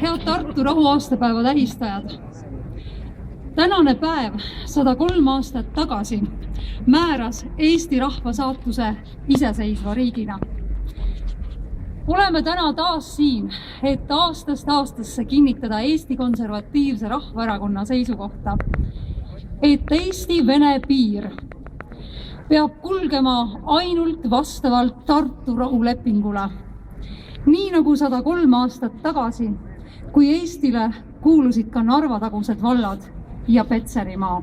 Head Tartu rahu aastapäeva tähistajad! Tänane päev 103 aastat tagasi määras Eesti rahva saatuse iseseisva riigina. Oleme täna taas siin, et aastast aastasse kinnitada Eesti Konservatiivse Rahvaerakonna seisukohta, et Eesti-Vene piir peab kulgema ainult vastavalt Tartu rahulepingule, nii nagu 103 aastat tagasi, kui Eestile kuulusid ka Narva-tagused vallad ja Petserimaa.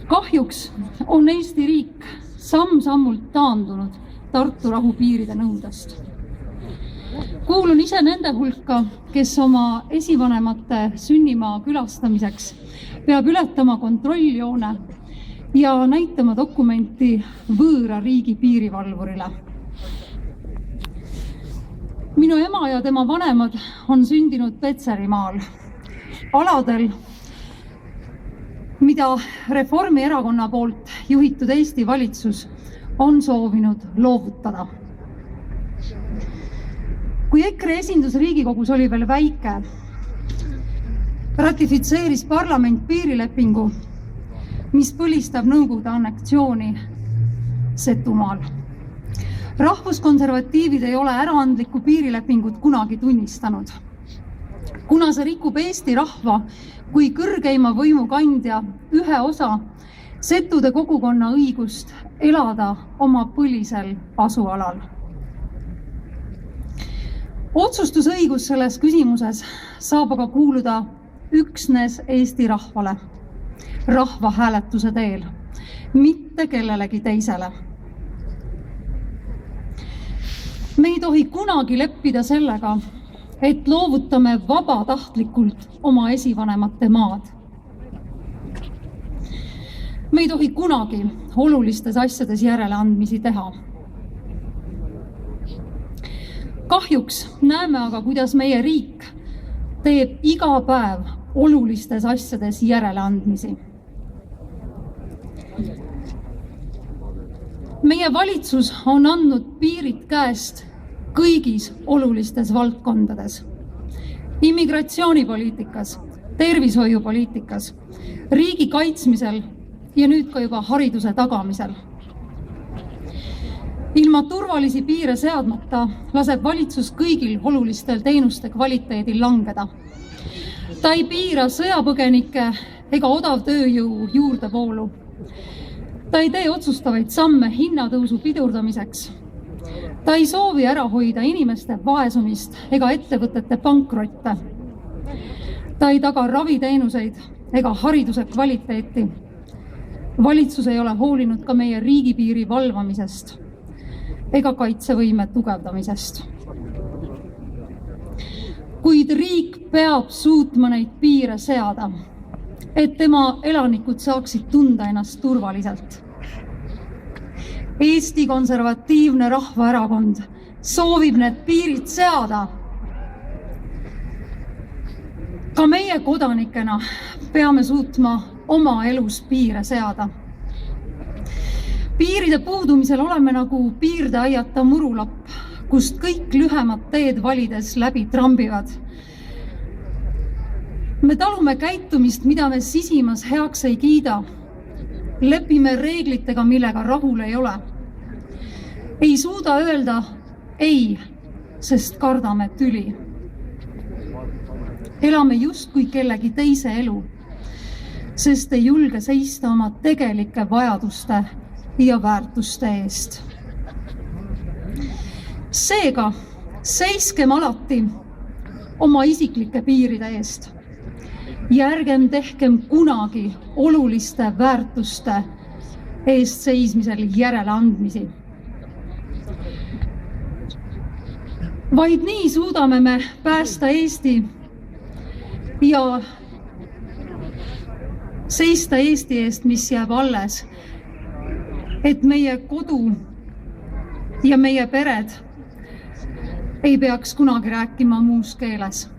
Kahjuks on Eesti riik samm-sammult taandunud Tartu rahupiiride nõudest. Kuulun ise nende hulka, kes oma esivanemate sünnimaa külastamiseks peab ületama kontrolljoone ja näitama dokumenti võõra riigi piirivalvurile. Minu ema ja tema vanemad on sündinud Petserimaal, aladel, mida Reformierakonna poolt juhitud Eesti valitsus on soovinud loovutada. Kui EKRE esindus Riigikogus oli veel väike, ratifitseeris parlament piirilepingu, mis põlistab Nõukogude anneksiooni Setumaal. Rahvuskonservatiivid ei ole äraandlikku piirilepingut kunagi tunnistanud, kuna see rikub Eesti rahva kui kõrgeima võimu kandja ühe osa setude kogukonna õigust elada oma põlisel asualal. Otsustusõigus selles küsimuses saab aga kuuluda üksnes Eesti rahvale, rahvahääletuse teel, mitte kellelegi teisele. Me ei tohi kunagi leppida sellega, et loovutame vabatahtlikult oma esivanemate maad. Me ei tohi kunagi olulistes asjades järeleandmisi teha. Kahjuks näeme aga, kuidas meie riik teeb iga päev olulistes asjades järeleandmisi. Meie valitsus on andnud piirid käest kõigis olulistes valdkondades. Immigratsioonipoliitikas, tervishoiupoliitikas, riigi kaitsmisel ja nüüd ka juba hariduse tagamisel. Ilma turvalisi piire seadmata laseb valitsus kõigil olulistel teenuste kvaliteedil langeda. Ta ei piira sõjapõgenike ega odavtööjõu juurdevoolu. Ta ei tee otsustavaid samme hinnatõusu pidurdamiseks. Ta ei soovi ära hoida inimeste vaesumist ega ettevõtete pankrotte. Ta ei taga raviteenuseid ega hariduse kvaliteeti. Valitsus ei ole hoolinud ka meie riigipiiri valvamisest ega kaitsevõime tugevdamisest. Kuid riik peab suutma neid piire seada, et tema elanikud saaksid tunda ennast turvaliselt. Eesti Konservatiivne Rahvaerakond soovib need piirid seada. Ka meie kodanikena peame suutma oma elus piire seada. Piiride puudumisel oleme nagu piirdeaiata murulapp, kust kõik lühemad teed valides läbi trambivad. Me talume käitumist, mida me sisimas heaks ei kiida. Lepime reeglitega, millega rahul ei ole. Ei suuda öelda ei, sest kardame tüli. Elame justkui kellegi teise elu, sest ei julge seista oma tegelike vajaduste ja väärtuste eest. Seega seiskem alati oma isiklike piiride eest ja ärgem tehkem kunagi oluliste väärtuste eest seismisel järeleandmisi. Vaid nii suudame me päästa Eesti ja seista Eesti eest, mis jääb alles, et meie kodu ja meie pered ei peaks kunagi rääkima muus keeles.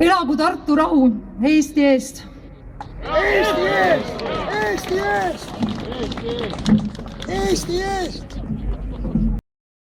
Elagu Tartu rahu Eesti eest! Eesti eest! Eesti eest! Eesti eest!